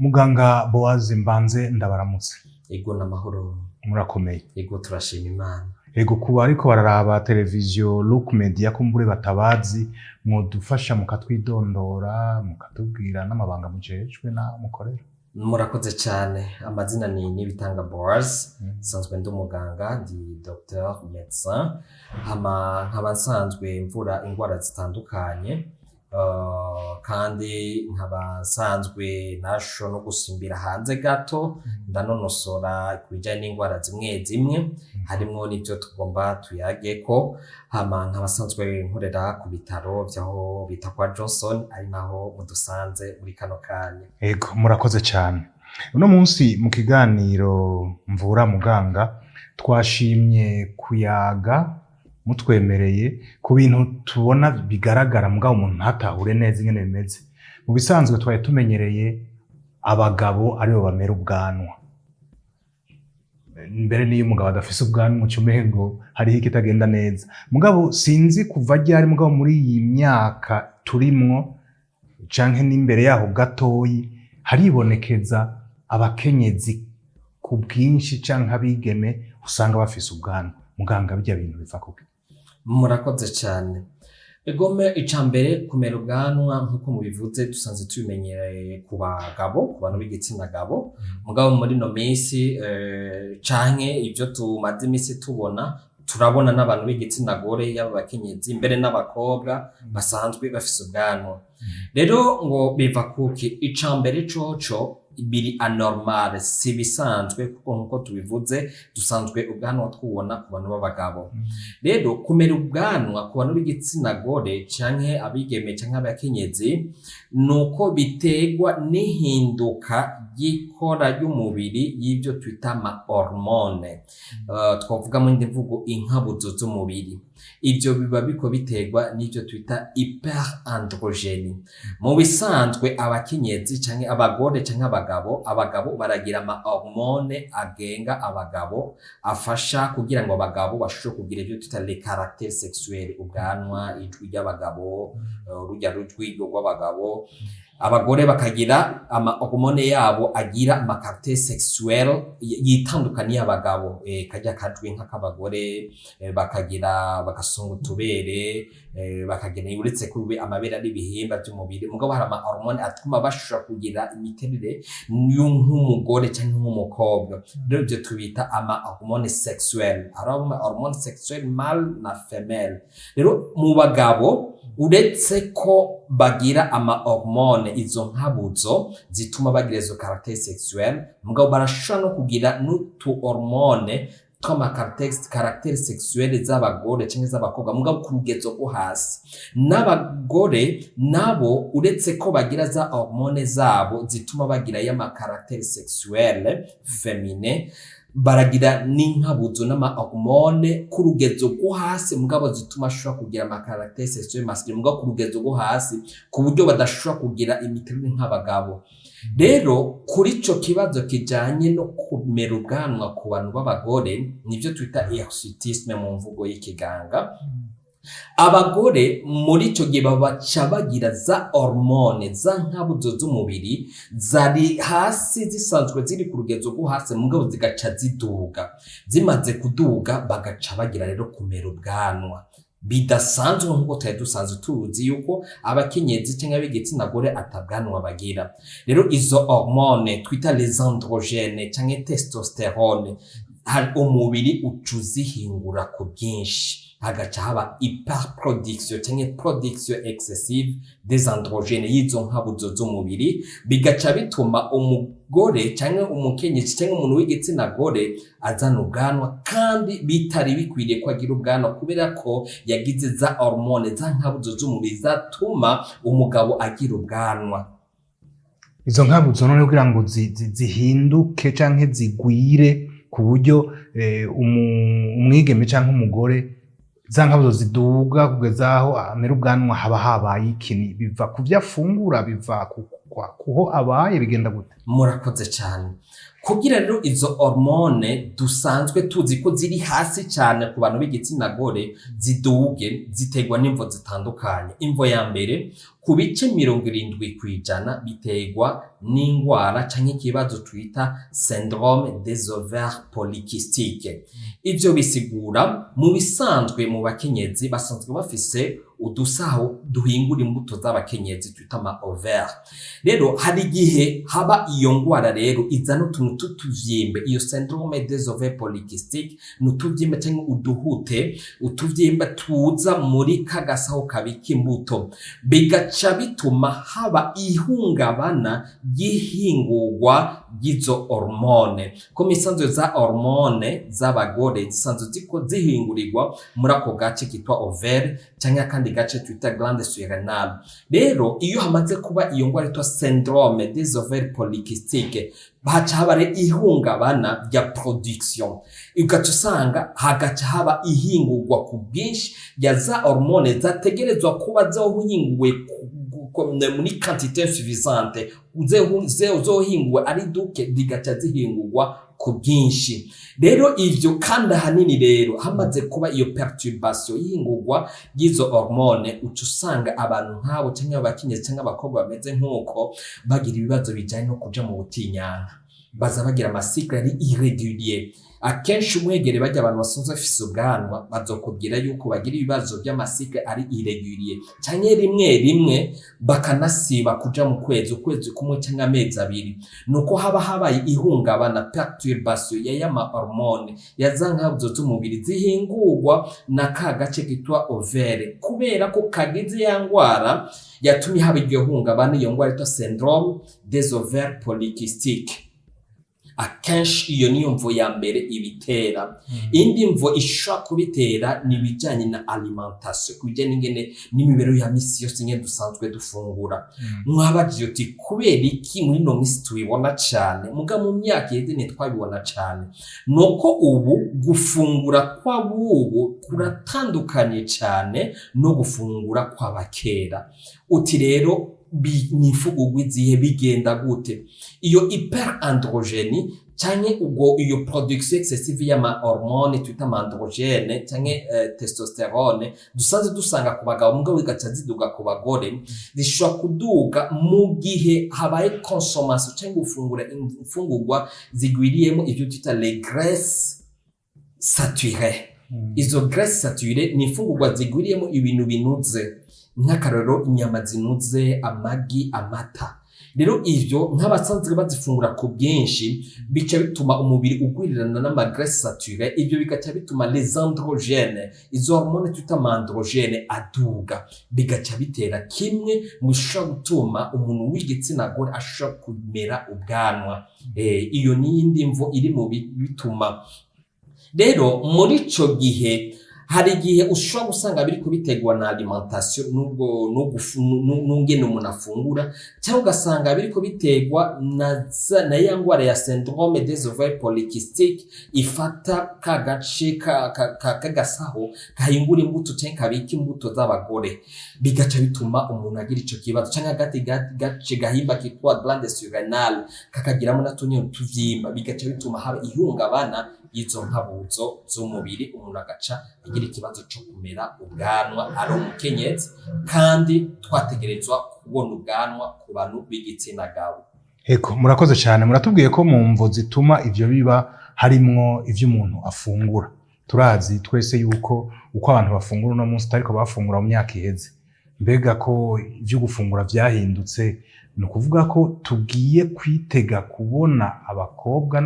Muganga Boaz Mbanze ndabaramutse. Ego n'amahoro. Murakomeye. Ego turashima Imana. Ego kuba ariko bararaba televiziyo Look Media kumbure batabazi mwodufasha mukatwidondora mukatubwira n'amabanga mujejwe na mukorera. Murakoze cyane. Amazina ni Nibitanga Boaz. Sanzwe ndi umuganga, ndi docteur médecin. Nkaba nsanzwe mvura ingwara zitandukanye. Kandi nkaba nsanzwe nasho no gusimbira hanze gato ndanonosora kubijanye n'ingwara zimwe zimwe harimwo n'ivyo tugomba tuyageko. Nkaba nsanzwe nkorera ku bitaro vyaho bita kwa Johnson ari naho mudusanze muri kano kanya. Ego murakoze cyane. Uno munsi mu kiganiro mvura muganga twashimye kuyaga mutwemereye ku bintu tubona bigaragara mugabo umuntu ntatahure neza ingene bimeze. Mu bisanzwe twaye tumenyereye abagabo aribo bamera ubwanwa. Mbere niyo umugabo adafise ubwanwa ucumengo hariho ikitagenda neza. Mugabo sinzi kuva ryari mugabo muri iyi myaka turimwo canke n'imbere yaho gatoyi haribonekeza abakenyezi ku bwinshi canke abigeme usanga bafise ubwanwa. Muganga bijya bintu biva kuki? Murakoze cyane. Egome icambere kumera ubwanwa nkuko mubivuze dusanze tubimenyereye ku bagabo, ku bantu b'igitsina gabo. Mugabo muri no minsi canke ivyo tumaze imisi tubona turabona n'abantu b'igitsina gore yaba bakenyezi imbere n'abakobwa basanzwe bafise ubwanwa. Rero ngo biva kuki? Icambere coco biri anormal, si bisanzwe kuko nkuko tubivuze dusanzwe ubwanwa twubona ku bantu b'abagabo. Rero kumera ubwanwa ku bantu b'igitsina gore canke abigeme canke abakenyezi nuko biterwa n'ihinduka ry'ikora ry'umubiri y'ivyo twita ama hormone. Twavuga mu ndimi mvugo inkabuzo z'umubiri. Ivyo biba biko biterwa n'ivyo twita hyperandrogenie. Mu bisanzwe abakenyezi canke abagore canke abagabo baragira ama hormone agenga abagabo afasha kugira ngo abagabo bashobore kugira ivyo twita les caractères sexuels, ubwanwa, ijwi ry'abagabo, urujya rujwi rw'abagabo. Abagore bakagira ama hormone yabo agira ama caractères sexuels yitandukaniye abagabo. Kajya kajwi nk'akabagore bakagira bagasunga utubere, bakagira uretse kube amabere ari bihimba by'umubiri. Mugabo hari ama hormone atuma bashobora kugira imiterere nk'umugore cyangwa nk'umukobwa. Rero ibyo tubita ama hormone sexuel. Hari ama hormone sexuel mâle na femelle. Rero mu bagabo uretse ko bagira ama hormone izo nkabuzo zituma bagira izo caractères sexuelles, mugabo barashobora no kugira n'utu hormone tw'ama caractères sexuelles z'abagore canke z'abakobwa mugabo ku rugezo rwo hasi. N'abagore nabo uretse ko bagira za hormone zabo zituma bagira y'ama caractères sexuelles féminin, baragira n'inkabuzo n'ama hormone ku rugezo rwo hasi mugabo zituma ashobora kugira ama caractères sexuelles masculine mugabo ku rugezo rwo hasi ku buryo badashobora kugira imiterere nk'abagabo. Rero kuri ico kibazo kijanye no kumera ubwanwa ku bantu b'abagore nivyo twita hirsutisme mu mvugo y'ikiganga. Abagore muri ico gihe babaca bagira za hormone za nkabuzo z'umubiri zari hasi zisanzwe ziri ku rugezo rwo hasi mugabo zigaca ziduga. Zimaze kuduga bagaca bagira rero kumera ubwanwa bidasanzwe nkuko twari dusanzwe tuzi yuko abakenyezi cyangwa ab'igitsina gore atabwanwa bagira. Rero izo hormone twita les androgènes cyangwa testosterone hari umubiri ucuzihingura ku bwinshi, hagaca haba hyperproduction cyangwa production excessive des androgènes y'izo nkabuzo z'umubiri, bigaca bituma umugore cyangwa umukenyezi cyangwa umuntu w'igitsina gore azana ubwanwa kandi bitari bikwiriye ko agira ubwanwa kubera ko yagize za hormone za nkabuzo z'umubiri zatuma umugabo agira ubwanwa. Izo nkabuzo none kugira ngo zihinduke canke zigwire ku buryo umwigeme canke umugore za nkabuzo ziduga kugeza aho amera ubwanwa haba habaye ikini? Biva ku vyo afungura, biva kuho abaye, bigenda gute? Murakoze cyane. Kugira rero izo hormone dusanzwe tuzi ko ziri hasi cyane ku bantu b'igitsina gore ziduge, ziterwa n'imvo zitandukanye. Imvo ya mbere ku bice 70% biterwa n'ingwara canke ikibazo twita syndrome des ovaires polykystiques. Ivyo bisigura mu bisanzwe mu bakenyezi basanzwe bafise udusaho duhingura imbuto z'abakenyezi twita ama ovaire. Rero hari igihe haba iyo ngwara rero izana utuntu tutuvyimbe, iyo syndrome des ovaires polykystiques n'utuvyimba canke uduhute, utuvyimba tuza muri kagasaho kabika imbuto, bigaca bituma haba ihungabana ry'ihingurwa ry'izo hormone. Ko misanzwe za hormone z'abagore zisanzwe ziko zihingurirwa muri ako gace kitwa ovaire canke akandi gace twita glande surrénale. Rero iyo hamaze kuba iyo ngwara yitwa syndrome des ovaires polykystiques, haca haba ihungabana rya production, ugaca usanga hagaca haba ihingurwa ku bwinshi ya za hormone zategerezwa kuba zohinguwe muri quantité insuffisante, zohinguwe ari duke zigaca zihingurwa ku bwinshi. Rero ivyo kandi ahanini rero hamaze kuba iyo perturbation y'ihingurwa y'izo hormone, uca usanga abantu nk'abo canke abakenyezi canke abakobwa bameze nk'uko bagira ibibazo bijanye no kuja mu butinyanka, baza bagira amacycle ari irrégulier. Akenshi umwegere bajya abantu basanzwe bafise ubwanwa bazokubwira yuko bagira ibibazo by'amacycle ari irrégulier, canke rimwe bakanasiba kuja mu ukwezi kumwe canke amezi abiri. Nuko haba habaye ihungabana, perturbation y'ama hormone yazankabuzo z'umubiri zihingurwa na ka gace kitwa ovaire, kubera ko kagize ya ngwara yatumye haba iryo hungabana. Iyo ngwara yitwa syndrome des ovaires polykystiques. Akenshi iyo niyo mvo ya mbere ibitera. Indi mvo ishobora kubitera ni ibijanye na alimentation, kubijanye n'ingene n'imibereho ya misi yose nyene dusanzwe dufungura. Mwabajije uti kubera iki muri no misi tubibona cane, muga mu myaka yeze ntitwabibona cane? Nuko ubu gufungura kw'abubu kuratandukanye cane no gufungura kw'abakera. Uti rero n'imfungurwa izihe bigenda gute? Iyo hyperandrogenie canke ubwo iyo production excessive y'ama hormone twita androgene canke testosterone dusanzwe dusanga ku bagabo, mugabo bigaca ziduga ku bagore, zishobora kuduga mu gihe habaye consommation canke gufungura imfungurwa zigwiriyemo ivyo twita les graisses saturées. Izo graisses saturées ni imfungurwa zigwiriyemo ibintu binuze, nk'akarorero inyama zinuze, amagi, amata. Rero ivyo nk'abasanzwe bazifungura ku bwinshi bica bituma umubiri ugwirirana n'amagraisse saturée, ivyo bigaca bituma les androgènes, izo hormone twita androgène aduga, bigaca bitera kimwe mu bishobora gutuma umuntu w'igitsina gore ashobora kumera ubwanwa. Iyo n'iyindi mvo iri mu bituma. Rero muri ico gihe hari igihe ushobora gusanga biri kubitegwa na alimentation n'ungene umuntu afungura, cyangwa ugasanga biri kubitegwa na ya ngwara ya syndrome des ovaires polykystiques ifata ka gace kagasaho kahingura imbuto canke kabika imbuto z'abagore, bigaca bituma umuntu agira ico kibazo. Canke agati gace gahimba kitwa glande surrénale kakagiramo natunyo tuvyimba, bigaca bituma haba ihungabana izo nkabuzo z'umubiri, umuntu agaca agira ikibazo cyo kumera ubwanwa ari umukenyezi, kandi twategerezwa kubona ubwanwa ku bantu b'igitsina gabo. Eko, murakoze cyane. Muratubwiye ko mu mvo zituma ivyo biba harimwo ivyo umuntu afungura. Turazi twese yuko uko abantu bafungura no munsi tariko bafungura mu myaka iheze. Mbega ko ivyo gufungura vyahindutse, no kuvuga ko tugiye kwitega kubona abakobwa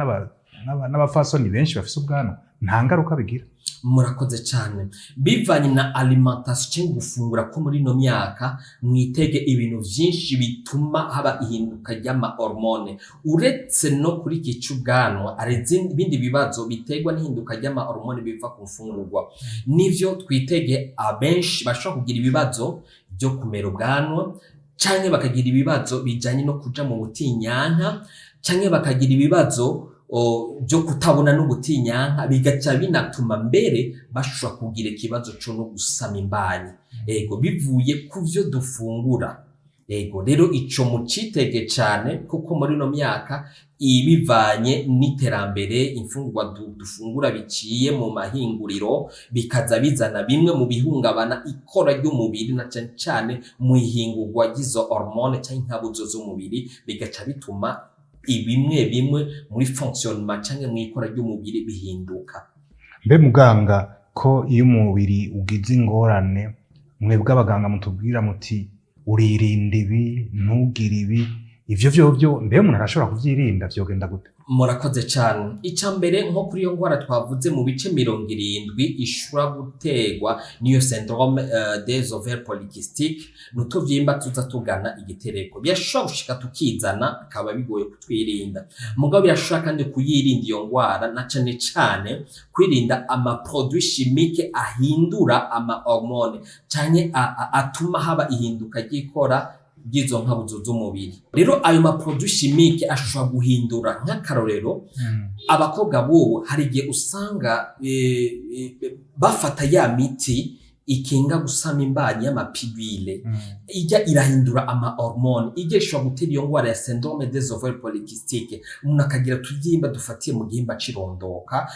n'abafasoni benshi bafise ubwanwa, nta ngaruka bigira? Murakoze cyane. Bivanye na alimentation cyangwa gufungura ko muri no myaka, mwitege ibintu vyinshi bituma haba ihinduka ry'ama hormone. Uretse no kuri iki cy'ubwanwa, ari ibindi bibazo biterwa n'ihinduka ry'ama hormone biva ku mfungurwa. Nivyo twitege abenshi bashobora kugira ibibazo byo kumera ubwanwa, canke bakagira ibibazo bijanye no kuja mu butinyanka, canke bakagira ibibazo byo kutabona n'ubutinyanka, bigaca binatuma mbere bashobora kugira ikibazo cyo no gusama imbanyi. Ego bivuye ku vyo dufungura. Ego rero ico mucitege cane kuko muri no myaka ibivanye n'iterambere imfungurwa dufungura biciye mu mahinguriro bikaza bizana bimwe mu bihungabana ikora ry'umubiri na cane cane mu ihingurwa ry'izo hormone canke inkabuzo z'umubiri bigaca bituma bimwe muri fonctionnement canke mu ikora ry'umubiri bihinduka. Mbe muganga ko iyo umubiri ugize ingorane mwebwe abaganga mutubwira muti uririnda ibi ntugire ibi ivyo vyovyo mbe umuntu arashobora kuvyirinda vyogenda gute? Murakoze cane. Ica mbere nko kuri iyo ngwara twavuze mu bice 70 ishobora gutegwa niyo syndrome des ovaires polykystiques n'utuvyimba tuza tugana igitereko birashobora gushika tukizana akaba bigoye kutwirinda mugabo birashobora kandi kuyirinda iyo ngwara na cane cane kwirinda ama produits chimiques ahindura ama hormone canke atuma haba ihinduka ry'ikora gizo nkabuzo z'umubiri. Rero ayo ma produits chimiques ashobora guhindura nk'akarorero abakobwa bo hari igihe usanga bafata ya miti ikinga gusama imbanyi y'amapilule ijya irahindura ama hormone ijya ishobora gutera iyo ngwara ya syndrome des ovaires polykystiques umuntu akagira utuvyimba dufatiye mu gihimba cirondoka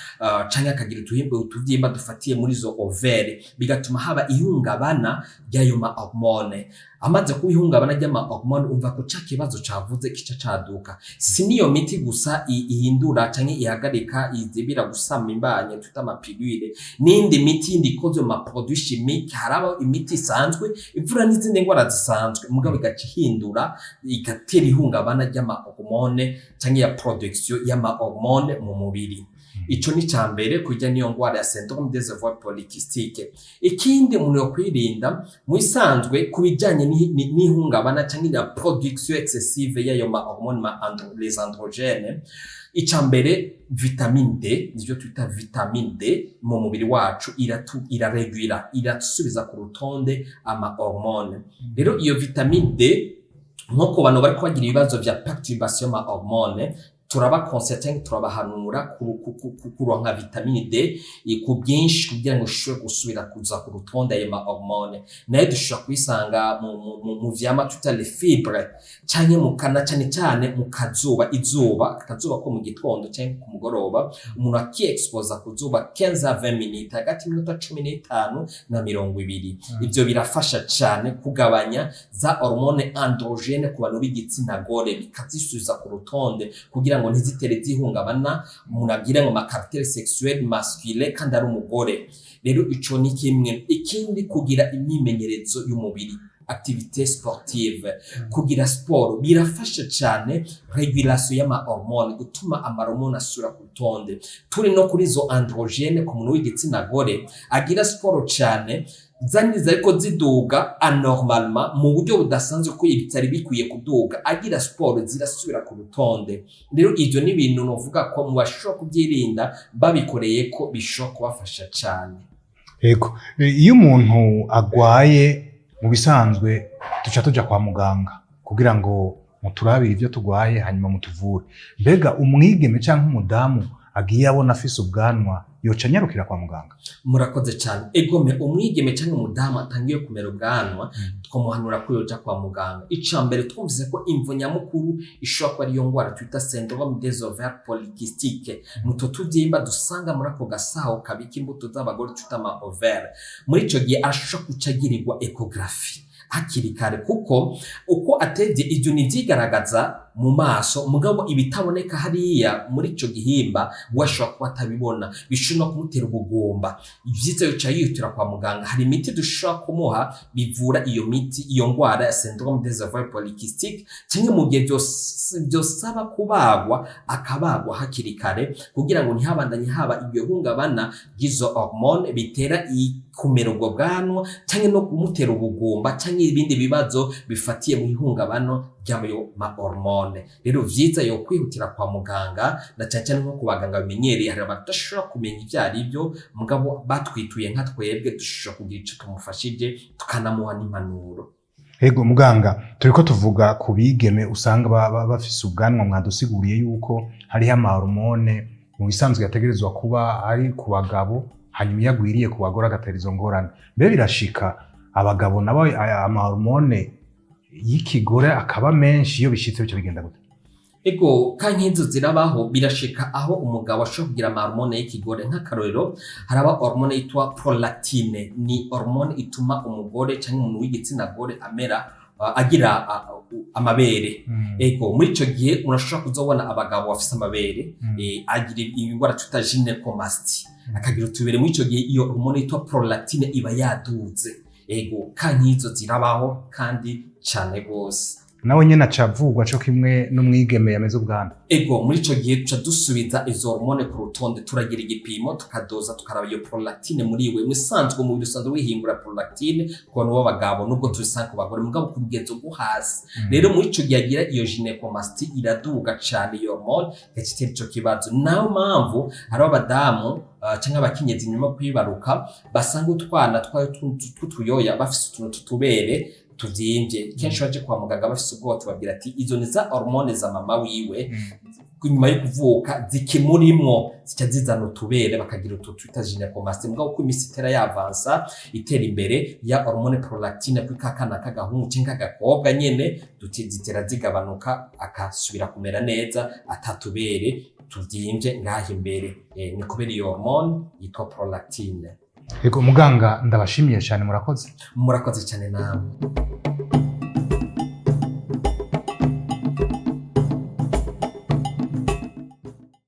canke akagira utuvyimba dufatiye muri zo ovaires bigatuma haba ihungabana ry'ayo ma hormone. Amaze kubihungabana ry'ama hormone umva ko ca kibazo cavuze kica caduka. Si niyo miti gusa ihindura canke ihagarika izibira gusama imbanye tuta amapilule n'indi miti indi ikoze mu produits chimiques haraba imiti isanzwe ivura n'izindi ngwara zisanzwe mugabo igaca ihindura igatera ihungabana ry'ama hormone canke ya production y'ama hormone mu mubiri. Ico ni cambere kujya niyo ngwara ya syndrome des ovaires polykystiques. Ikindi umuntu yo kwirinda mu isanzwe kubijanye n'ihungabana canke na production excessive y'ayo ma hormone les androgènes. Icambere vitamine D nivyo twita vitamine D mu mubiri wacu iraregura irasubiza ku rutonde ama hormone. Rero iyo vitamine D nko bantu bariko bagira ibibazo vya perturbation ma hormone turaba concerting turabahanura kuronka vitamine D ku bwinshi kugira ngo ushobore gusubira kuza ku rutonde ayo ma hormone nayo dushobora kwisanga mu vyama tuta les fibres canke mu kana cyane mu kazuba akazuba ko mu gitondo canke ku mugoroba umuntu akiexposa ku zuba 15 à 20 minutes hagati minota 15 na 20 ivyo birafasha cyane kugabanya za hormone androgene ku bantu b'igitsina gore bikazisubiza ku rutonde kugira ngo ntizitere zihungabana umuntu agira ngo ma caractère sexuel masculin kandi ari umugore. Rero ico ni kimwe. Ikindi kugira imyimenyerezo y'umubiri activité sportive kugira sport birafasha cyane régulation y'ama hormone gutuma ama hormone asura ku rutonde turi no kuri zo androgene ku muntu w'igitsina gore agira sport cyane zaniza ariko ziduga anormalement mu buryo budasanzwe ko ibitari bikwiye kuduga agira sport zirasubira ku rutonde. Rero ivyo ni ibintu novuga ko mu bashobora kubyirinda babikoreye ko bishobora kubafasha cyane. Ego iyo umuntu agwaye mu bisanzwe tuca tuja kwa muganga kugira ngo muturabire ivyo tugwaye hanyuma mutuvure. Mbega umwigeme canke umudamu agiye abona afise ubwanwa yoca nyarukira kwa muganga? Murakoze cyane. Egome umwigeme canke umudamu atangiye kumera ubwanwa twomuhanura ko yoja kwa muganga. Icambere twumvise ko imvo nyamukuru ishobora kuba ariyo ngwara twita syndrome des ovaires polykystiques muto tuvyimba dusanga muri ako gasaho kabika imbuto z'abagore twita ama ovaires. Muri ico gihe ashobora kucagirirwa ecography hakiri kare kuko uko atevye ivyo nivyigaragaza mu maso mugabo ibitaboneka hariya muri ico gihimba washobora kuba atabibona bishobora kumutera ubugumba. Ivyiza yoca yihutira kwa muganga. Hari imiti dushobora kumuha bivura iyo miti iyo ngwara ya syndrome des ovaires polykystiques canke mu gihe vyosaba kubagwa akabagwa hakiri kare kugira ngo ntihabandanye haba iryo hungabana ry'izo hormone bitera kumera ubwo bwanwa canke no kumutera ubugumba canke ibindi bibazo bifatiye mu ihungabano ry'ayo ma hormone. Rero vyiza yo kwihutira kwa muganga na cyane nko kubaganga bimenyereye hari abadashobora kumenya ivyari byo mugabo batwituye nka twebwe dushobora kugira ico tumufashije tukanamuha n'impanuro. Ego muganga turiko tuvuga ku bigeme usanga bafise ubwanwa mwadusiguriye yuko hari ama hormone mu bisanzwe yategerezwa kuba ari ku bagabo hanyuma yagwiriye ku bagore agatera izo ngorane. Mbe birashika abagabo nabo ama hormone y'ikigore akaba menshi iyo bishitse bico bigenda gute? Ego kankizo zirabaho birashika aho umugabo ashobora kugira ama hormone y'ikigore nk'akarorero haraba hormone yitwa prolactine ni hormone ituma umugore canke umuntu w'igitsina gore amera agira amabere. Ego muri ico gihe urashobora kuzobona abagabo bafise amabere agira ingwara tuta gynecomastie akagira utubere muri ico gihe iyo hormone yitwa prolactine iba yaduze. Ego kankizo zirabaho kandi cane gose. Nawe nyene acavugwa co kimwe n'umwigeme yameze ubwanwa. Ego muri ico gihe tuca dusubiza izo hormone ku rutonde turagira igipimo tukadoza tukaraba iyo prolactine muri iwe musanzwe umubiri usanzwe wihingura prolactine ku bantu b'abagabo nubwo tubisanga ku bagore mugabo ku bwizo bwo hasi. Rero muri ico gihe agira iyo gynecomastie iraduga cane iyo hormone gacitera ico kibazo nayo mpamvu hari abadamu canke abakenyezi nyuma kwibaruka basanga utwana twayo tutuyoya bafise utuntu tutubere tuvyimbye kenshi baje kwa muganga bafise ubwoba tubabwira ati izo ni za hormone za mama wiwe nyuma yo kuvuka zikimurimwo zica zizana utubere bakagira utu twita gynecomastie mugabo uko imisi itera yavansa itera imbere ya hormone prolactine kuri kakana k'agahungu canke k'agakobwa nyene zitera zigabanuka akasubira kumera neza atatubere tuvyimbye ngaho imbere ni kubera iyo hormone yitwa prolactine. Ego muganga ndabashimiye cyane murakoze. Murakoze cyane namwe.